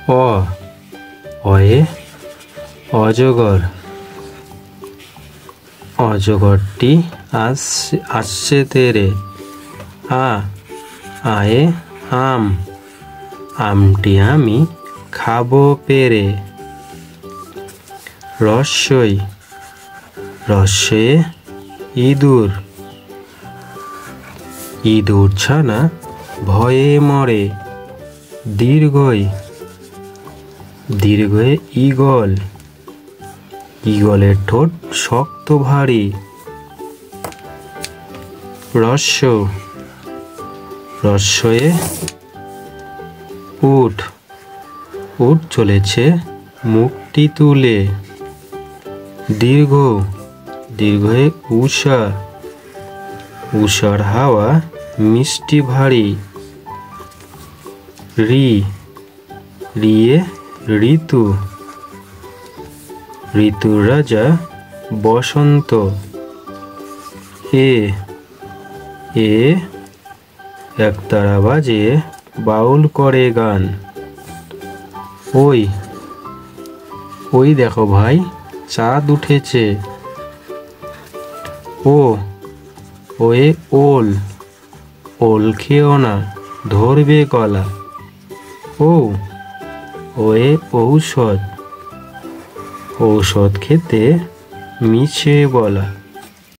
অ অয়ে অজগর। অজগরটি আসছে তেরে। আ আয়ে আম। আমটি আমি খাবো পেরে। রস্যই রস্যে ইঁদুর। ইঁদুর ছানা ভয়ে মরে। দীর্ঘই দীর্ঘয়ে ঈগল। ঈগলের ঠোঁট শক্ত ভারী। রস্য রস্যয়ে উট। উট চলেছে মুখটি তুলে। দীর্ঘ দীর্ঘয়ে উষা। উষার হাওয়া মিষ্টি ভারী। রি রিয়ে ঋতু। ঋতুর রাজা বসন্ত। এ এ একতারা বাজে বাউল করে গান। ওই ওই দেখো ভাই, চাঁদ উঠেছে। ও ওয়ে ওল। ওল খেও না, ধরবে গলা। ও ওয়ে ঔষধ। ঔষধ খেতে মিছে বলা।